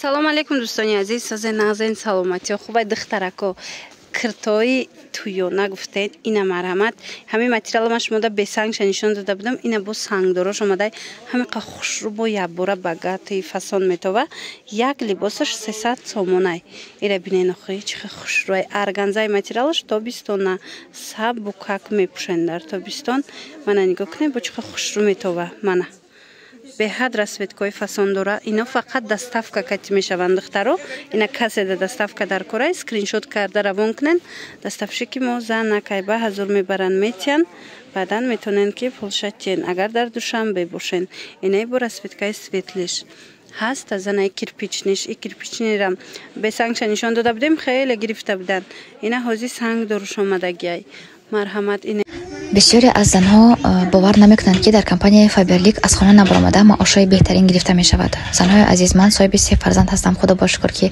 салом алейкум дӯстони азиз, сазе нағзен саломатиё хубай духтарако киртои туёна гуфтед ина марҳамат ҳамин материалама шумода бесангша нишон дода будам ина бо сангдорош омадай ҳамиқа хушрӯ бо якбора ба гати фасон метова як либосаш 300 сомонай ира биненохи чихе хушрӯай арганзаи материалаш тобистона сабукак мепӯшен дар тобистон мана нигоҳ кунед бо чихе хушрӯ метова мана беҳад расветкои фасон дора ино фақат доставка кати мешаванд духтаро ина касе да доставка дар корай скриншот карда равон кунен доставщики мо за накайба ҳазур мебаранд метиян баъдан метонен ки пулшатен агар дар душанбе бошен инаи бо расветкаи светлиш ҳаст азанаи кирпичниш и кирпичнирам бесангша нишон дода будем хеле гирифта буданд ина ҳози санг доруш омадагиай марҳамат ина бисёре аз занҳо бовар намекунанд ки дар компанияи Faberlic аз хона набаромада маошҳои беҳтарин гирифта мешавад. Занҳои азиз, ман соҳиби 3 фарзанд ҳастам. Худо ба шукр ки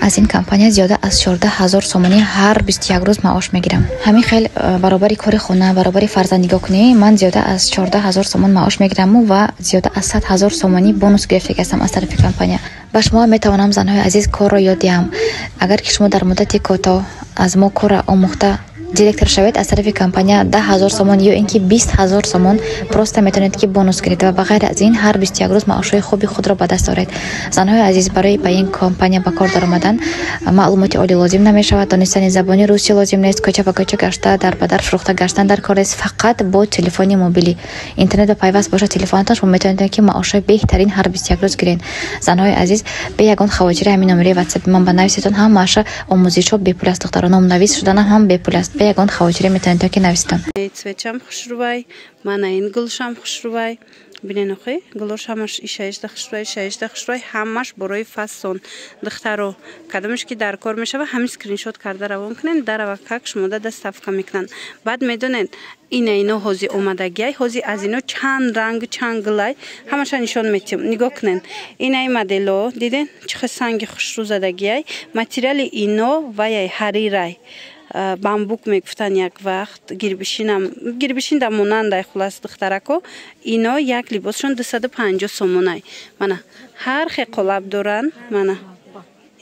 аз ин компания зиёда аз 14000 сомонӣ ҳар 21 рӯз маош мегирам. Ҳамин хел баробари кори хона, баробари фарзанд нигоҳ кунӣ, ман зиёда аз 14000 сомон маош мегирам ва зиёда аз 100000 сомонӣ бонус гирифта ҳастам аз тарафи компания. ба шумо метавонам занҳои азиз корро ёд диҳам. Агар ки шумо дар муддати кӯтоҳ аз мо корро омӯхта директор шавед аз тарафи компания 10000 сомон ё ин ки 20000 сомон просто метавонед ки бонус гиред ва ба ғайр аз ин ҳар 21 рӯз маошҳои хуби худро ба даст оред. Занҳои азиз, барои ба ин компания ба кор даромадан маълумоти олӣ лозим намешавад, донистани забони русӣ лозим нест, кӯча ба кӯча гашта дар ба дар фурӯхта гаштан дар кор нест, фақат бо телефони мобилӣ интернет ба пайваст бошад телефонатон шумо метавонед ки маошҳои беҳтарин ҳар 21 рӯз гиред. Занҳои азиз, бе ягон хавотири ҳамин номери ватсапи ман ба нависетон ҳам маоша омӯзишо бепул аст духтаро, номнавис шуданам ҳам бепул аст. бе ягон хавотире метавонед ки нависетон. цветчам хушрӯвай мана ин гулшам хушрӯвай биненохи гулош ҳамаш ишаишда хушрӯвай ҳамаш борои фасон духтаро кадомаш ки дар кор мешава ҳамин скриншот карда равон кунен дарава как шумода доставка мекунанд баъд медонед ина ино ҳози омадагиай ҳози аз ино чанд ранг чанд гулай ҳамаша нишон метиҳам нигоҳ кунен инаи модело диден чихе санги хушрӯ задагиай материали ино ваяй ҳарирай бамбук мегуфтан як вақт гирбишин да монандай хулас духтарако ино як либосшон 250 сомонай мана ҳар хе қолаб доран мана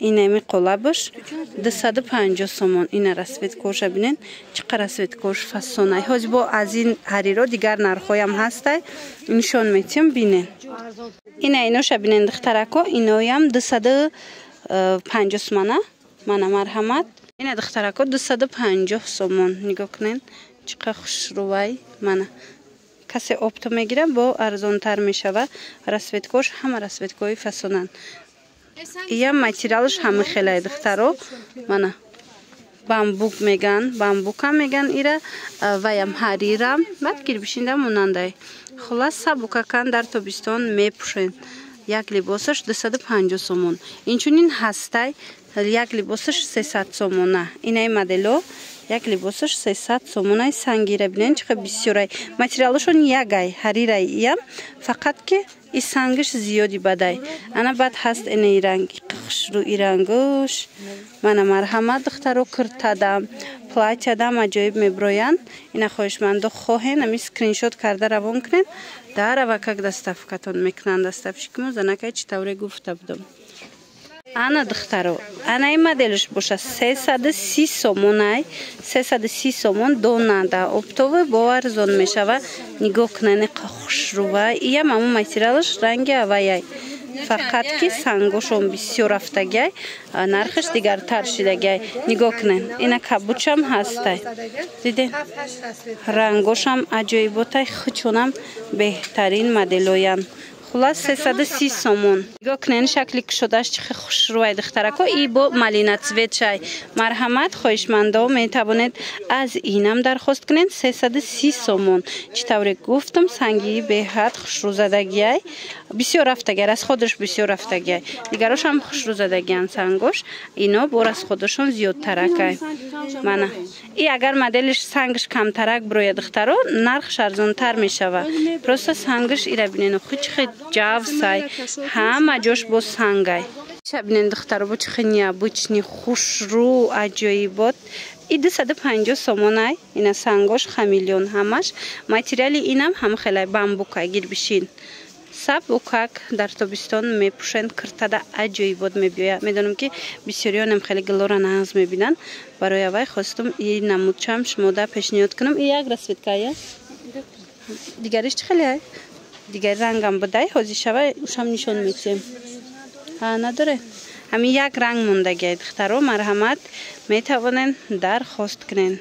инами қолабаш 250 сомон ина расветкоша бинен чиқа расветкош фасонай ҳози бо аз ин ҳариро дигар нархоям ҳастай нишон метиҳам бинен ина иноша бинен духтарако иноям 250 сомона мана марҳамат ина духтарако 250 сомон нигоҳ кунен чиқа хушрӯвай мана касе опто мегира бо арзонтар мешава расветкош ҳама расветкои фасонан ия материалш ҳами хелай духтаро мана бамбук меган бамбукам меган ира ваям ҳарирам баъд гирбишинда монандай хулас сабукакан дар тобистон мепӯшен як либосаш 250 сомон инчунин ҳастай як либосаш 300 сомона инаи модело як либосаш 300 сомонай сангира бинен чихе бисёрай материалошон ягай ҳарирай ям фақат ки и сангиш зиёди бадай ана баъд ҳаст инаи ранги хушрӯ и рангуш мана марҳамат духтаро киртадам платядам аҷоиб меброянд ина хоҳишмандо хоҳен ами скриншот карда равон кунен дарава как доставкатон мекунанд доставщикимо занакай чӣ тавре гуфта будам ана духтаро анаи моделш боша 330 сомонай 330 сомон донада оптове бо арзон мешава нигоҳ кунане хушрӯвай иям аму материалш ранги аваяй фақат ки сангошон бисёр рафтагиай нархаш дигартар шидагиай нигоҳ кунен ина кабучам ҳастай диден рангошам аҷоиботай хучонам беҳтарин моделоян хулас 330 сомон нигоҳ кунен шакли кушодаш чихе хушрӯвай духтарако и бо малина цвет шай марҳамат хоҳишмандо метавонед аз инам дархост кунен 330 сомон чӣ тавре гуфтам санги беҳад хушрӯзадагиай бисёр рафтагиай расходаш бисёр рафтагиай дигарошам хушрӯзадагиан сангош ино бо расходашон зиёдтаракай мана и агар моделиш сангиш камтарак броя духтаро нархш арзонтар мешава просто сангиш ира бинено чихе ҷавсай ҳама ҷош бо сангай шабинен духтаро бо чихе необычни хушрӯ аҷоибот и 250 сомонай ина сангош хамелеон ҳамаш материали инам ҳам хелай бамбукай гирбишин сабукак дар тобистон мепӯшанд, киртада аҷоибот мебиёяд. Медонам ки бисёриёнам хеле гилора нағз мебинанд. Барои авай хостум ин намудчам шумода пешниҳод кунам. И як расветкая дигариш чӣ хеле ай? Дигари рангам будай ҳозир шавай ушам нишон метиҳем. Надоре. Ҳамин як ранг мондагиай духтаро, марҳамат, метавонен дархост кунен.